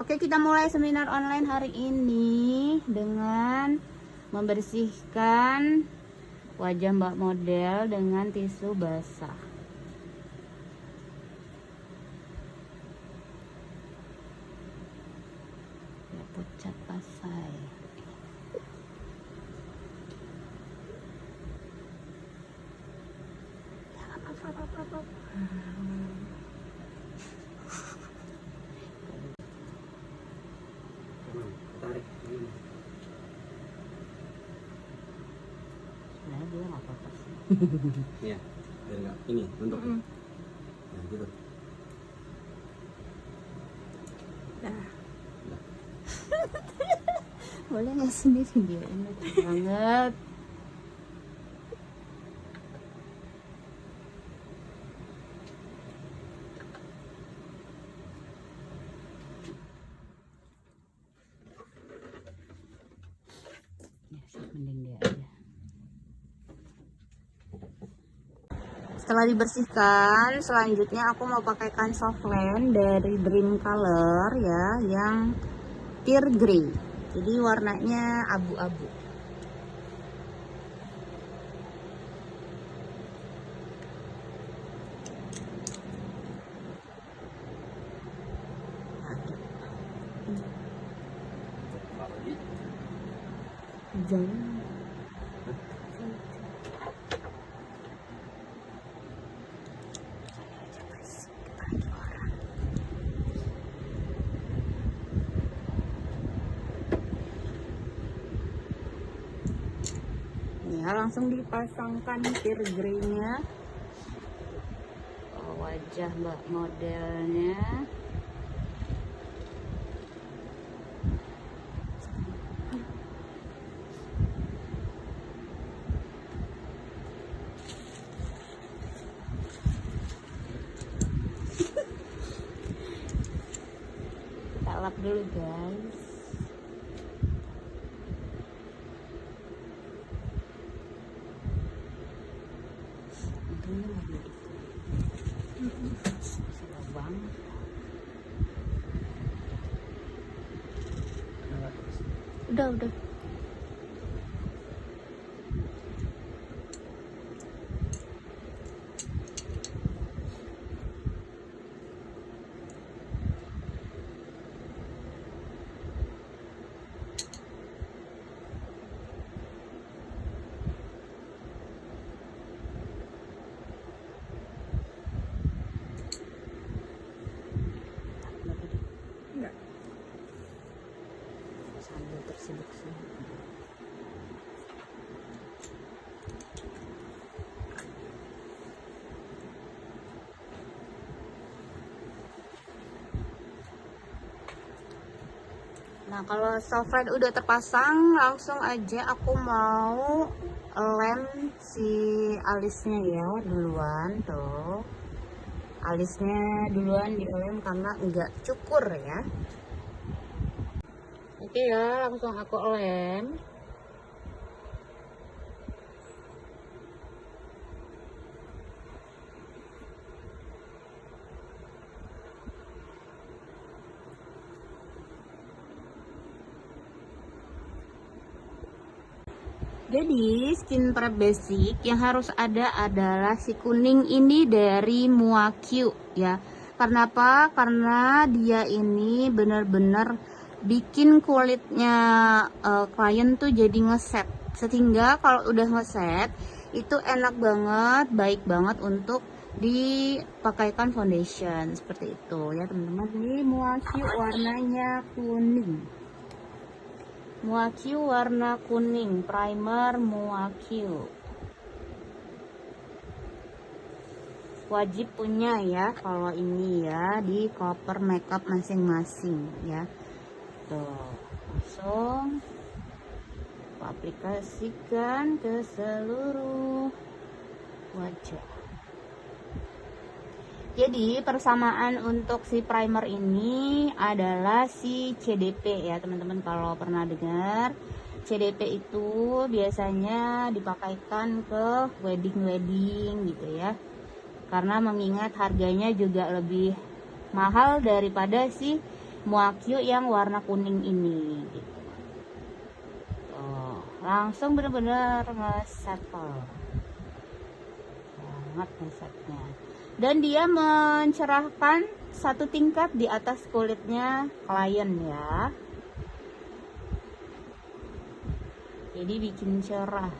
Oke, kita mulai seminar online hari ini dengan membersihkan wajah Mbak model dengan tisu basah. Ya, pucat pasai. Tarik ini. Sebenarnya dia nggak apa-apa sih. Iya, biar nggak ini untuk. Nah, gitu. Nah. Boleh nggak sendiri dia ini banget. Ya, mending dia aja. Setelah dibersihkan, selanjutnya aku mau pakaikan softland dari Dream Color ya, yang tear gray. Jadi warnanya abu-abu. Jangan. Ya, langsung dipasangkan tear gray-nya ke wajah Mbak modelnya. Kita lap dulu guys. Untungnya nggak ada itu. Lubang. Udah. Sambil tersibuk sih. Nah, kalau softline udah terpasang, langsung aja aku mau lem si alisnya ya duluan tuh. Alisnya duluan dilem karena enggak cukur ya. Oke ya, langsung aku lem. Jadi skin prep basic yang harus ada adalah si kuning ini dari Muakyu ya. Karena apa? Karena dia ini benar-benar bikin kulitnya klien tuh jadi ngeset. Sehingga kalau udah ngeset itu enak banget, baik banget untuk dipakaikan foundation seperti itu ya teman-teman. Ini Muakyu warnanya kuning. Muakyu warna kuning, primer Muakyu. Wajib punya ya kalau ini ya di koper makeup masing-masing ya. Tuh, langsung aplikasikan ke seluruh wajah. Jadi persamaan untuk si primer ini adalah si CDP ya teman-teman. Kalau pernah dengar, CDP itu biasanya dipakaikan ke wedding-wedding gitu ya. Karena mengingat harganya juga lebih mahal daripada si Muakyu yang warna kuning ini gitu. Tuh, langsung bener-bener nge-settle banget nge-setnya, dan dia mencerahkan satu tingkat di atas kulitnya klien ya, jadi bikin cerah.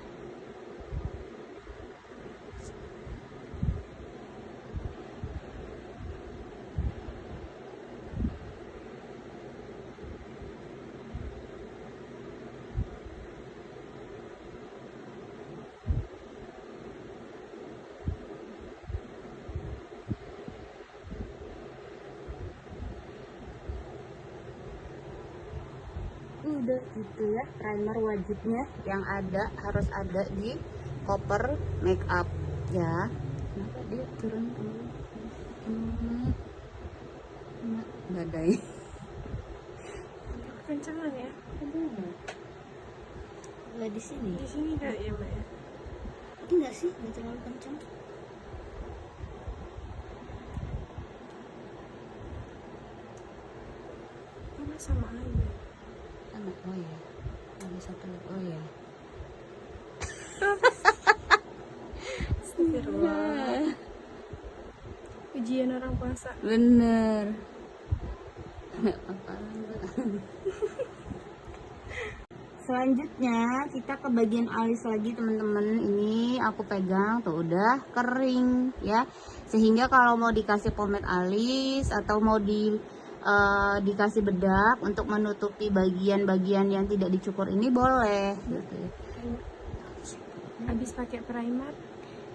Udah gitu ya, primer wajibnya yang ada, harus ada di koper make up ya. Kenapa dia turun dulu? Badai. Kencengan ya? Nggak di sini. Di sini kali ya, Mbak ya? Enggak sih, nggak terlalu kencang. Enggak, sama aja. Sama, oh ya. Ada satu, oh ya. Astagfirullah. Ujian orang puasa. Bener. Nggak apa-apa. Selanjutnya kita ke bagian alis lagi teman-teman. Ini aku pegang tuh udah kering ya, sehingga kalau mau dikasih pomade alis atau mau dikasih bedak untuk menutupi bagian-bagian yang tidak dicukur ini boleh gitu ya. Habis pakai primer,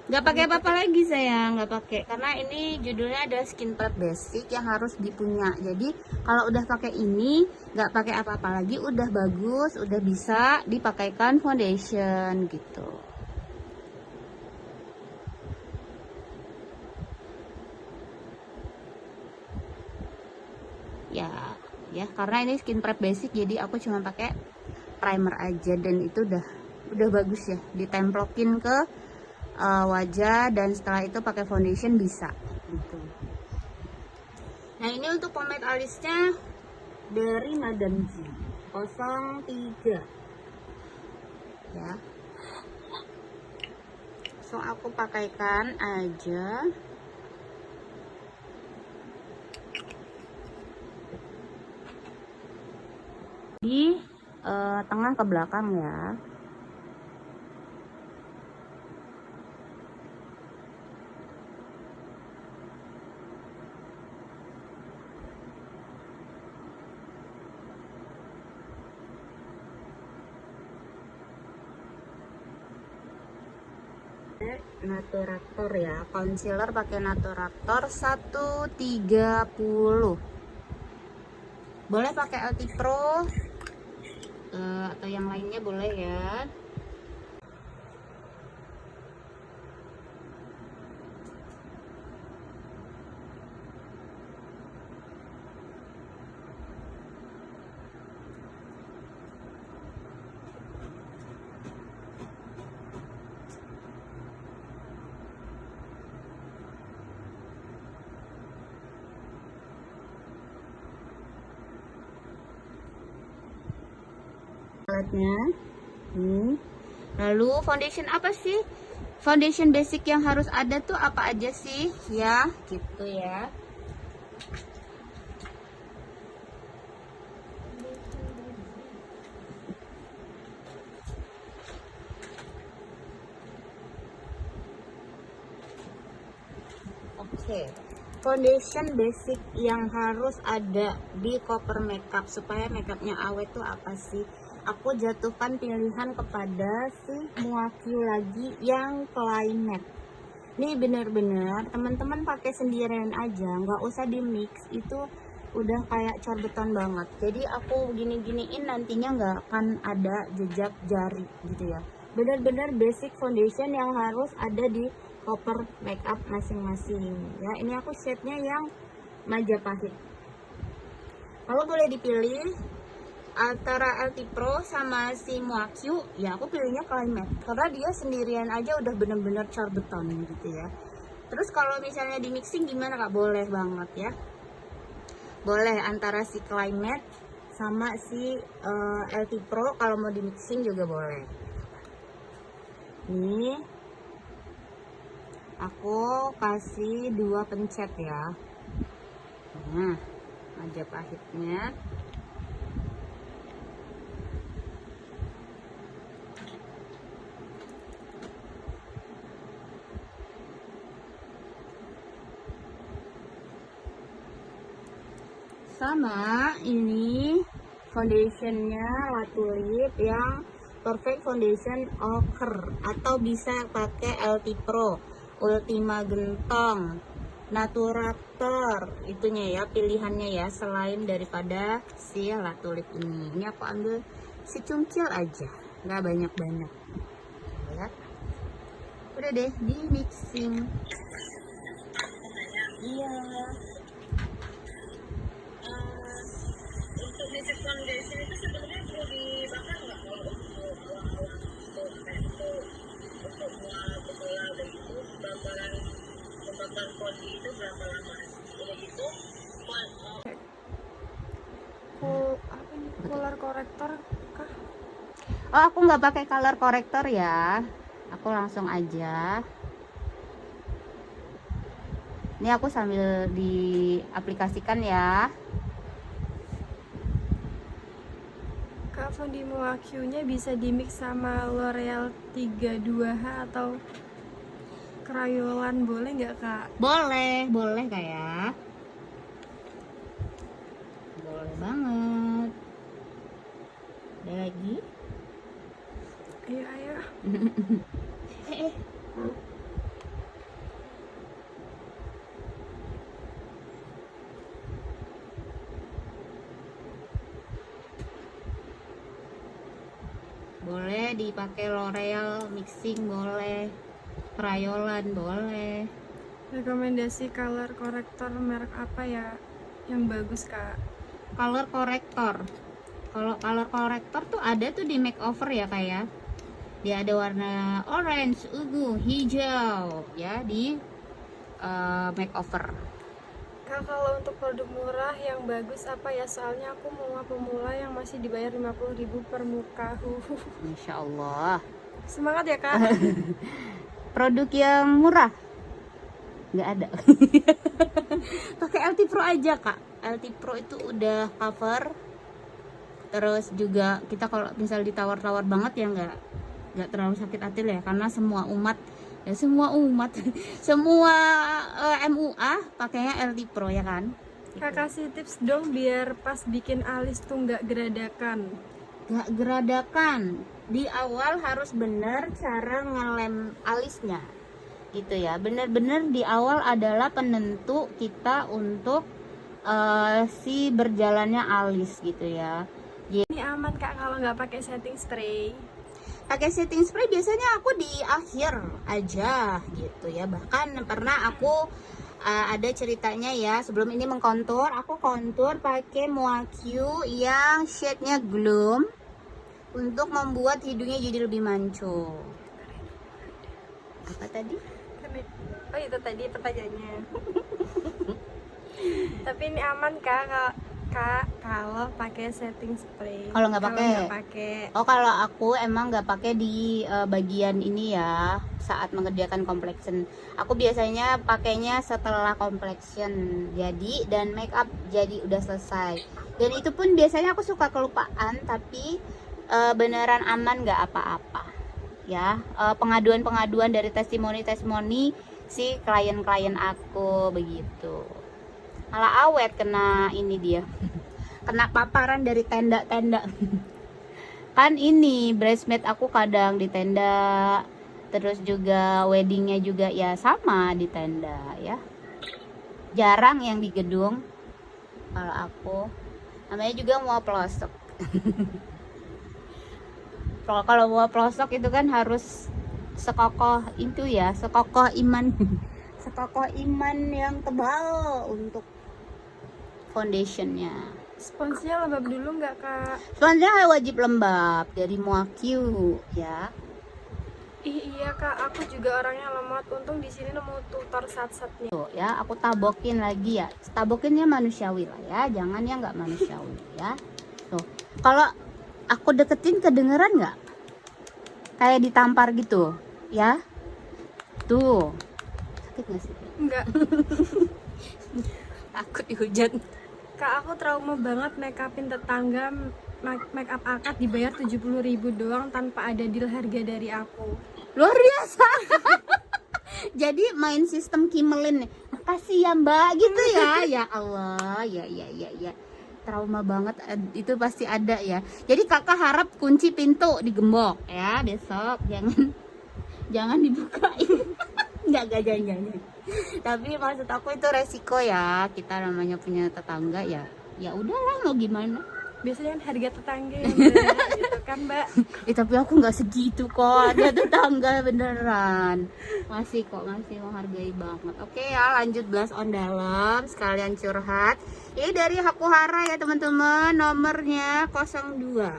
Nggak pakai apa-apa lagi sayang, nggak pakai, karena ini judulnya ada skin prep basic yang harus dipunya. Jadi kalau udah pakai ini nggak pakai apa-apa lagi, udah bagus, udah bisa dipakaikan foundation gitu. Ya karena ini skin prep basic, jadi aku cuma pakai primer aja, dan itu udah bagus ya, ditemplokin ke wajah, dan setelah itu pakai foundation bisa gitu. Nah ini untuk pomade alisnya dari Madame G 03 ya, langsung aku pakaikan aja. Di tengah ke belakang ya. Naturator ya, concealer pakai Naturator 130. Boleh pakai LT Pro atau yang lainnya boleh ya. Alatnya lalu foundation apa sih, foundation basic yang harus ada tuh apa aja sih ya gitu ya. Oke, foundation basic yang harus ada di koper makeup supaya makeupnya awet tuh apa sih? Aku jatuhkan pilihan kepada si Muakyu lagi yang Climate. Ini bener-bener teman-teman pakai sendirian aja, nggak usah di mix, itu udah kayak corbeton banget. Jadi aku gini-giniin nantinya nggak akan ada jejak jari gitu ya. Bener-bener basic foundation yang harus ada di koper makeup masing-masing ya. Ini aku shade-nya yang Majapahit. Kalau boleh dipilih antara LT Pro sama si Muakyu, ya aku pilihnya Climate karena dia sendirian aja udah bener-bener corbeton gitu ya. Terus kalau misalnya di mixing gimana kak? Boleh banget ya, boleh antara si Climate sama si LT Pro, kalau mau di mixing juga boleh. Nih aku kasih 2 pencet ya. Nah, Majapahitnya. Sama ini foundationnya Latulip yang Perfect Foundation Ochre, atau bisa pakai LT Pro, Ultima Gentong, Naturator, itunya ya pilihannya ya, selain daripada si Latulip ini. Ini aku ambil secungkil aja, nggak banyak-banyak ya. Udah deh, di mixing. Iya. Untuk basic foundation itu sebenarnya perlu dibakar nggak, kalau untuk pemula begitu, pembakaran fondi itu berapa lama? Udah gitu Apa nih? Color corrector kah? oh, aku nggak pakai color corrector ya, aku langsung aja. Ini aku sambil diaplikasikan ya. Kak, fondi Muakyunya bisa dimix sama L'Oreal 32H atau Crayolan, boleh nggak Kak? Boleh kayak. Boleh banget. Ada lagi? Ayo. Eh. Boleh dipakai L'Oreal mixing, boleh Crayolan, boleh. Rekomendasi color corrector merek apa ya yang bagus Kak? Color corrector, kalau color corrector tuh ada tuh di makeover ya, kayak dia ada warna orange, ungu, hijau ya di makeover. Kak, kalau untuk produk murah yang bagus apa ya? Soalnya aku mau pemula yang masih dibayar 50.000 per muka. Masya Allah. Semangat ya Kak. Produk yang murah nggak ada. Pakai LT Pro aja Kak. LT Pro itu udah cover. Terus juga kita kalau misal ditawar-tawar banget ya nggak terlalu sakit hati lah ya, karena semua umat semua MUA pakainya LT Pro ya kan. Kak, kasih tips dong biar pas bikin alis tuh nggak geradakan. Nggak geradakan, di awal harus bener cara ngelem alisnya gitu ya. Bener-bener di awal adalah penentu kita untuk si berjalannya alis gitu ya. Ini aman Kak kalau nggak pakai setting spray. Pakai setting spray biasanya aku di akhir aja gitu ya. Bahkan pernah aku ada ceritanya ya, sebelum ini mengkontur, aku kontur pakai Muakyu yang shade-nya Gloom untuk membuat hidungnya jadi lebih mancung. Apa tadi? Oh, itu tadi pertanyaannya. Tapi ini aman Kak kalau pakai setting spray. Kalau nggak nggak pakai. pakai. Oh, kalau aku emang nggak pakai di bagian ini ya, saat mengerjakan complexion. Aku biasanya pakainya setelah complexion jadi dan make up jadi udah selesai. Dan itu pun biasanya aku suka kelupaan, tapi beneran aman, nggak apa-apa. Ya, pengaduan-pengaduan dari testimoni si klien-klien aku begitu. Malah awet kena ini dia. Kena paparan dari tenda-tenda. Kan ini bridesmaid aku kadang di tenda, terus juga weddingnya juga ya sama di tenda ya. Jarang yang di gedung. Kalau aku namanya juga mau pelosok. Kalau mau pelosok itu kan harus sekokoh itu ya, sekokoh iman. Sekokoh iman yang tebal untuk foundationnya. Sponsnya lembab dulu nggak Kak? Sponsnya wajib lembab dari Muakyu ya. Iya kak, aku juga orangnya lemot. Untung di sini nemu tutor sat-satnya. Tuh ya, aku tabokin lagi ya. Tabokinnya manusiawi lah ya, jangan ya nggak manusiawi ya. Tuh, kalau aku deketin kedengeran nggak? Kayak ditampar gitu, ya. Tuh, sakit nggak sih? Enggak. Takut dihujat. Kak, aku trauma banget make upin tetangga. Make up akad dibayar 70.000 doang tanpa ada deal harga dari aku. Luar biasa. Jadi main sistem Kimelin nih. Makasih ya Mbak gitu ya. Ya Allah, ya. Trauma banget itu pasti ada ya. Jadi kakak harap kunci pintu digembok ya besok. Jangan dibukain. Enggak jangan. Tapi maksud aku itu resiko ya. Kita namanya punya tetangga ya. Ya udahlah mau gimana. Biasanya kan harga tetangga ya Mbak, gitu kan Mbak. Tapi aku nggak segitu kok, ada tetangga beneran. Masih menghargai banget. Oke ya, lanjut blast on dalam sekalian curhat. Ini dari Hakuhara ya teman-teman, nomornya 02.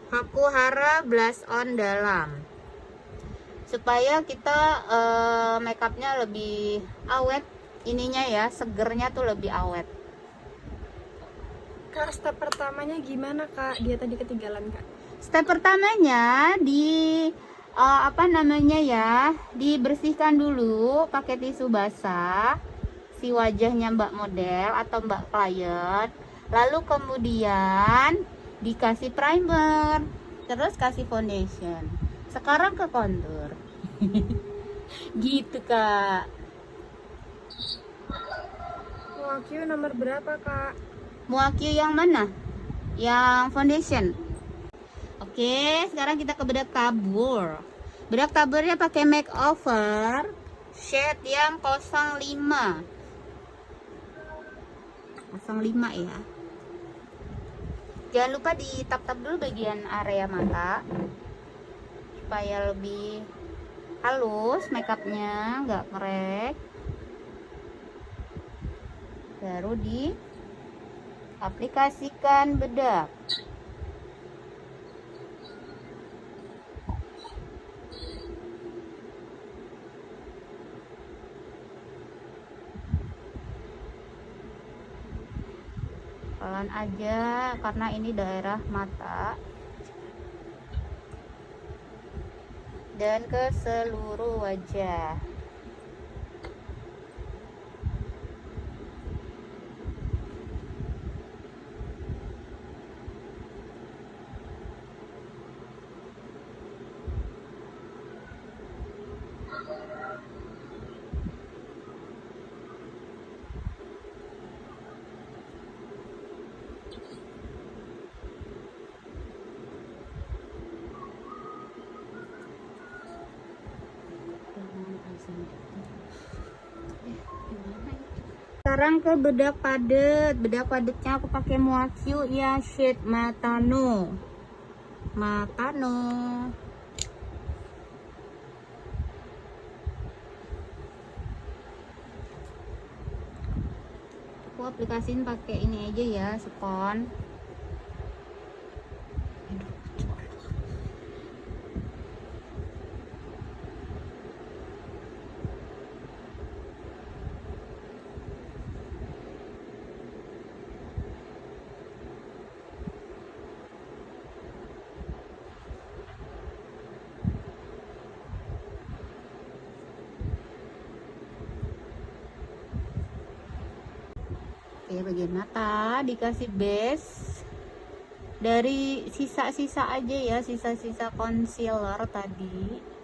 Hakuhara blast on dalam. Supaya kita makeupnya lebih awet, ininya ya, segernya tuh lebih awet. Kak, step pertamanya gimana Kak? Dia tadi ketinggalan Kak. Step pertamanya dibersihkan dulu pakai tisu basah si wajahnya Mbak model atau Mbak klien. Lalu kemudian dikasih primer, terus kasih foundation. Sekarang ke contour. Gitu Kak. Muakyu nomor berapa Kak? Muakyu yang mana? Yang foundation. Oke, sekarang kita ke bedak tabur. Bedak taburnya pakai makeover shade yang 05. 05 ya. Jangan lupa di tap-tap dulu bagian area mata supaya lebih halus makeupnya, nggak merek. Baru di aplikasikan bedak. Pelan aja karena ini daerah mata dan ke seluruh wajah. Sekarang ke bedak padet. Bedak padetnya aku pakai Muakyu ya shade Matano. Aku aplikasiin pakai ini aja ya, spons. Oke, bagian mata dikasih base dari sisa-sisa aja ya, sisa-sisa concealer tadi.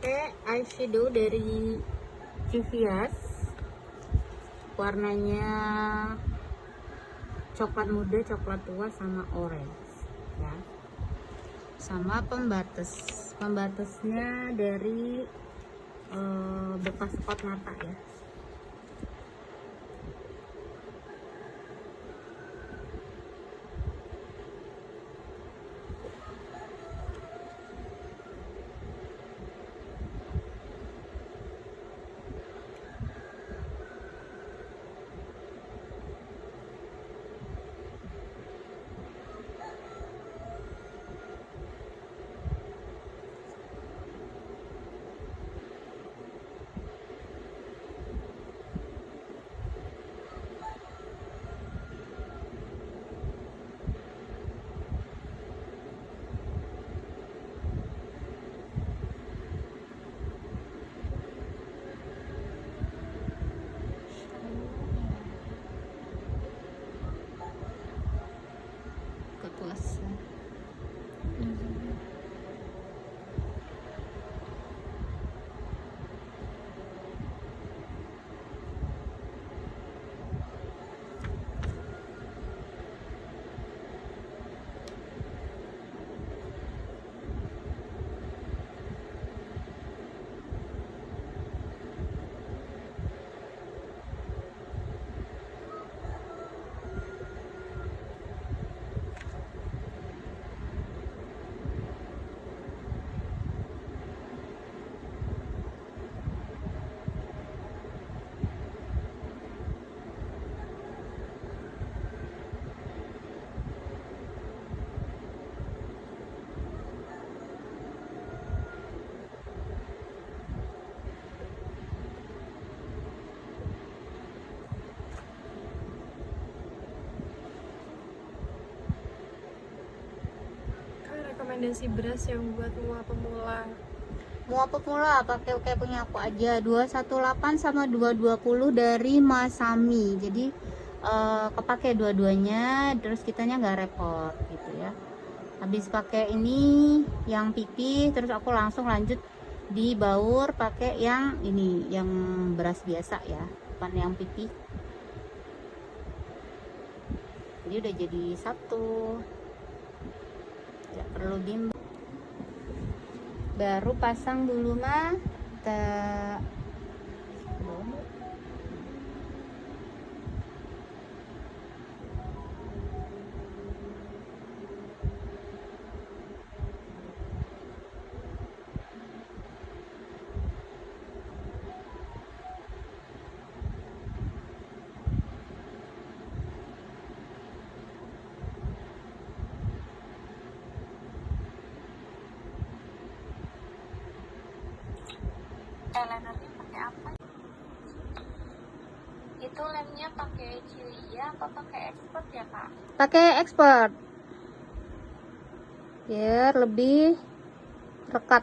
pakai eyeshadow dari Juvia's, warnanya coklat muda, coklat tua, sama orange ya. Sama pembatasnya dari bekas spot mata ya. Kepuasan. Kak, rekomendasi beras yang buat mual pemula. Mau pemula pakai kayak punya aku aja, 218 sama 220 dari Masami. Jadi kepake dua-duanya, terus kitanya nggak repot gitu ya. Habis pakai ini yang pipi, terus aku langsung lanjut di baur pakai yang ini, yang beras biasa ya, bukan yang pipi. Jadi udah jadi satu, tidak perlu bimbang. Baru pasang dulu mata. Eyelinernya pakai apa? Itu lemnya pakai Cilia apa pakai expert ya kak? Pakai expert biar lebih rekat.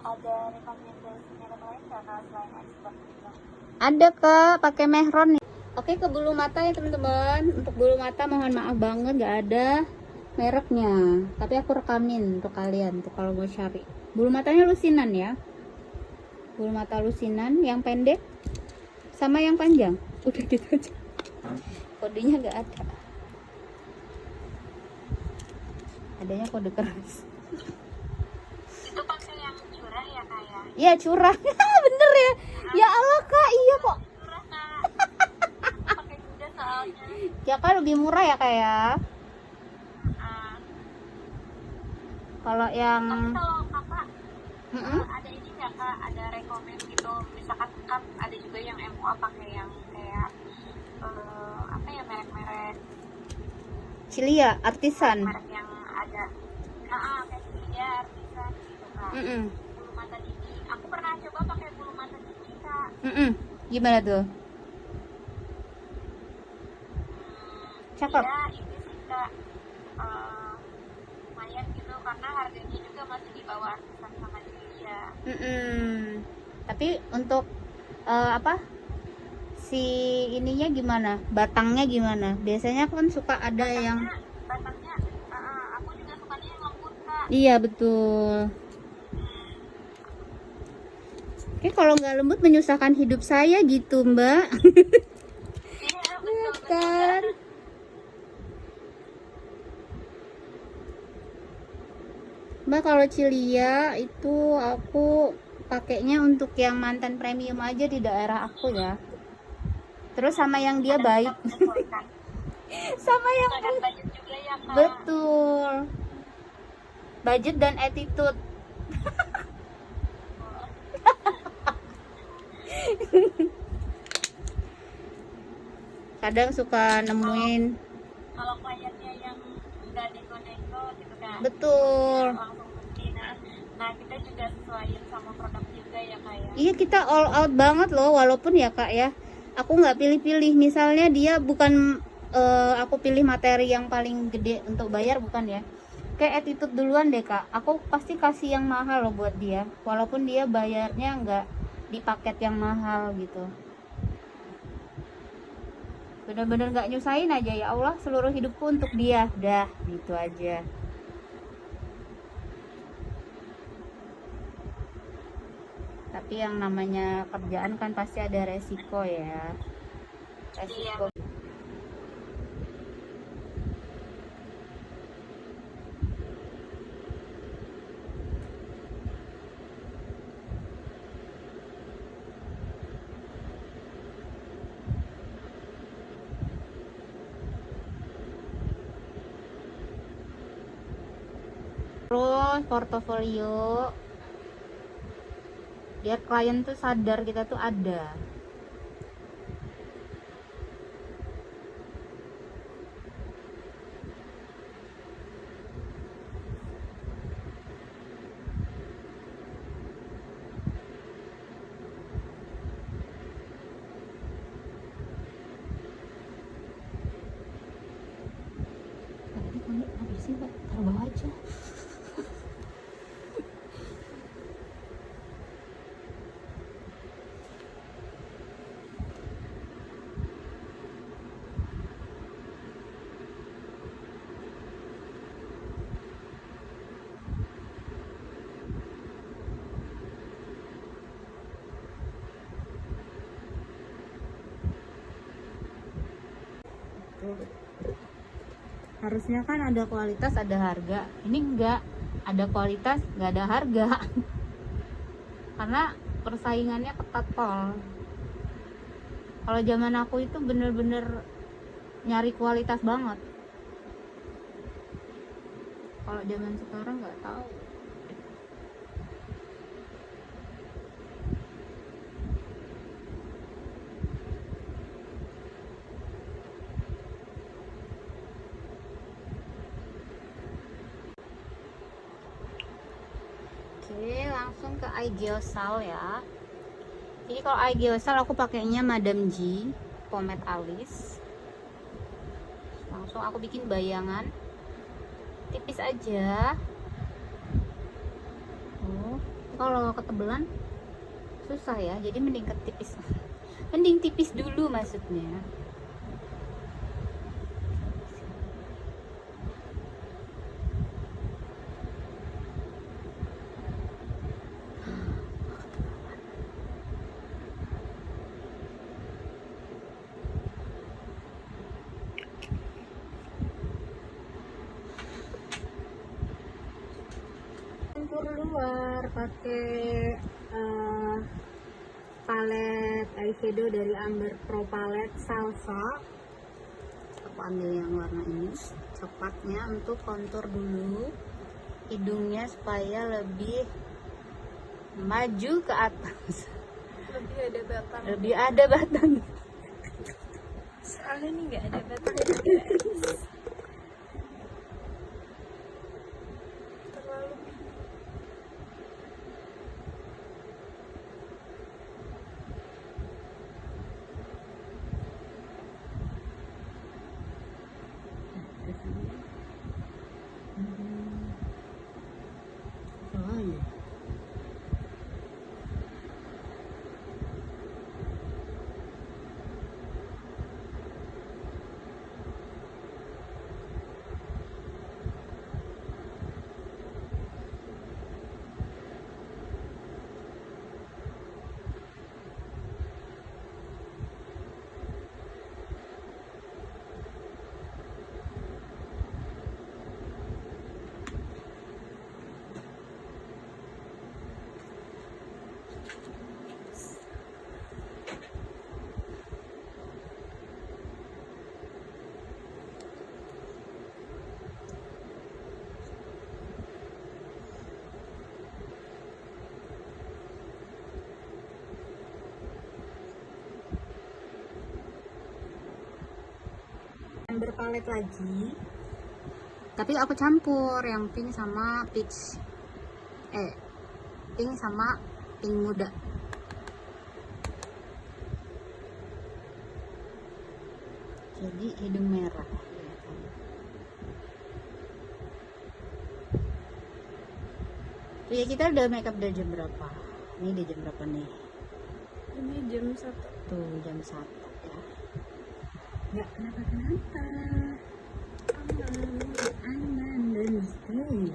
Ada rekomendasi merek lain nggak kak selain expert juga? Ada kak, pakai Mehron nih. Oke, ke bulu mata ya teman-teman. Untuk bulu mata mohon maaf banget nggak ada mereknya, tapi aku rekamin untuk kalian tuh kalau mau cari. Bulu matanya lusinan ya, bulu mata lusinan yang pendek sama yang panjang, udah gitu aja. Kodenya nggak ada, adanya kode keras. Itu pakai yang curah ya kak ya? Iya curang. Bener ya, ya Allah kak, iya kok Curah kak. Pakai juga soalnya. ya kak, lebih murah ya kak ya. Kalau yang Tapi kalau kakak Mm-mm. ada ini nggak kak? Ada rekomend gitu? Misalkan kan ada juga yang MUA pakai yang kayak apa ya merek-merek Cilia artisan. merek yang ada kayak Cilia, Artisan gitu kak. Mm-mm. Bulu mata dini. Aku pernah coba pakai bulu mata dini kak. Mm-mm. Gimana tuh? Cakep. Iya ini sih kak lumayan gitu karena harganya juga masih di bawah Artisan sama Cilia. Tapi untuk apa si ininya gimana? Batangnya gimana? Biasanya kan suka ada yang Batangnya Iya betul. Oke, kalau nggak lembut menyusahkan hidup saya gitu, Mbak. Iya, Iya betul kan? Mbak, kalau Cilia itu aku pakainya untuk yang mantan premium aja di daerah aku ya. Terus sama yang dia Kadang kita baik. menyesuaikan. Sama yang Menyesuaikan budget juga ya Kak. betul. Budget dan attitude. Kadang suka nemuin. Kalau kliennya yang nggak nego-nego gitu Kak. Betul. Langsung beli. Nah kita juga sesuaiin sama produk juga ya Kak ya. Iya, kita all out banget loh, walaupun ya Kak ya, aku nggak pilih-pilih. Misalnya dia bukan aku pilih materi yang paling gede untuk bayar, bukan ya. Kayak attitude duluan deh Kak, aku pasti kasih yang mahal loh buat dia, walaupun dia bayarnya nggak di paket yang mahal gitu. Bener-bener nggak nyusahin aja, ya Allah seluruh hidupku untuk dia, dah gitu aja. Tapi yang namanya kerjaan kan pasti ada resiko ya, resiko. Terus portofolio, biar klien tuh sadar kita tuh ada. Tapi ini habis sih Mbak, taruh bawah aja. Harusnya kan ada kualitas ada harga, ini enggak, ada kualitas nggak ada harga. Karena persaingannya ketat pol. Kalau zaman aku itu bener-bener nyari kualitas banget. Kalau zaman sekarang nggak tahu. Oke, langsung ke Aegeosal ya. Jadi kalau Aegeosal aku pakainya Madame G pomade alis. Langsung aku bikin bayangan tipis aja. Kalau ketebelan susah ya, jadi mending ketipis. Mending tipis dulu maksudnya. Kontur luar pakai palet eyeshadow dari Amber Pro Palette Salsa. Aku ambil yang warna ini, coklatnya, untuk kontur dulu hidungnya supaya lebih maju ke atas, Lebih ada batang. lebih ada batang. Soalnya ini nggak ada batang. Terlalu Berpalet lagi, tapi aku campur yang pink sama peach, pink sama pink muda. Jadi hidung merah. Tuh ya, kita udah makeup dari jam berapa? Ini udah jam berapa nih? Ini jam 1. Tuh jam 1 ya. Nggak kenapa-kenapa, aman dan stay.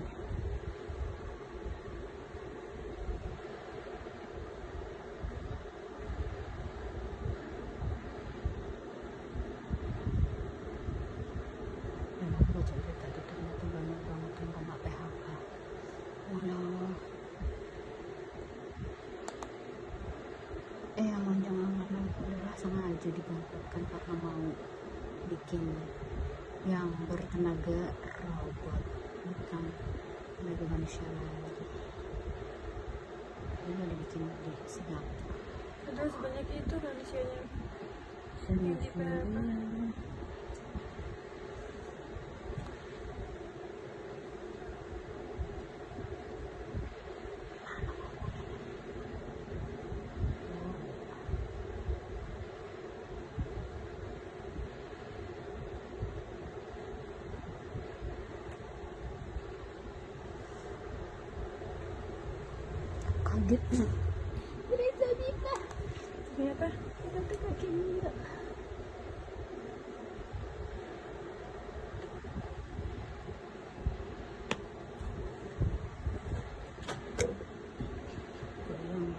Dan aku baca berita tuh ternyata banyak banget yang kena PHK. Allah. Yang lonjong-lonjong udah sengaja dibangkrutkan karena mau bikin yang bertenaga robot, bukan tenaga manusia lagi. Ini udah bikin di Singapura. Ada sebanyak itu manusianya. Singapura. Kaget nih. Berasa Bima. Ternyata Ternyata kaki Mira. Goyang.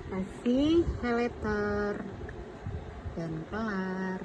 Kasih highlighter dan kelar.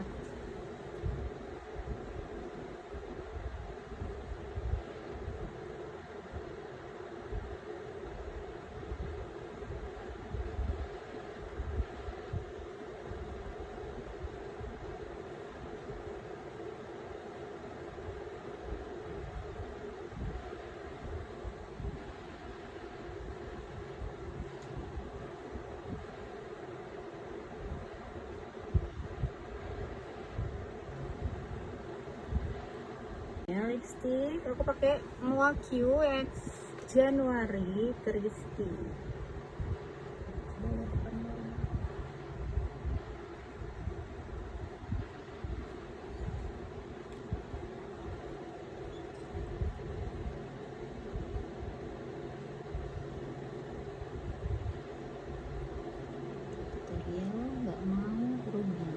Ya, lipstick aku pakai Mua Q X January Crispy. Dia nggak mau rugi.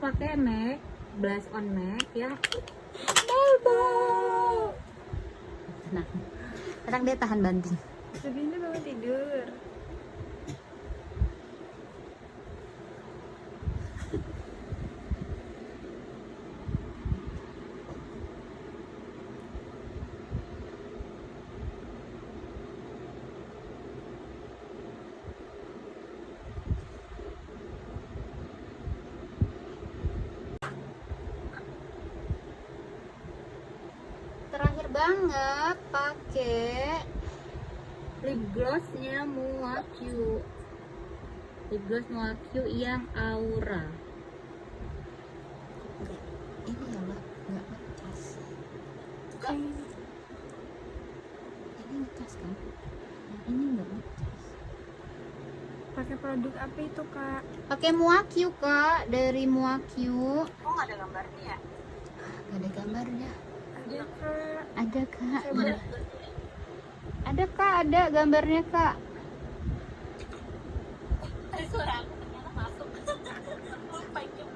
Pakai MAC, blush on MAC ya. Tenang, tenang, dia tahan banting. Tapi ini bangun tidur. banget pakai lip glossnya Muaq. Lip gloss Muaq yang Aura. Ini ya nggak ngecas. Ini ngecas kan? Yang ini nggak ngecas. Pakai produk apa itu, Kak? Pakai Muaq Kak, dari Muaq. Oh, nggak ada gambarnya ya? Gak ada gambarnya. Ada, Kak. Ada Kak. Coba. Ada Kak, ada gambarnya Kak. Tadi suara aku ternyata masuk. Lupa jam.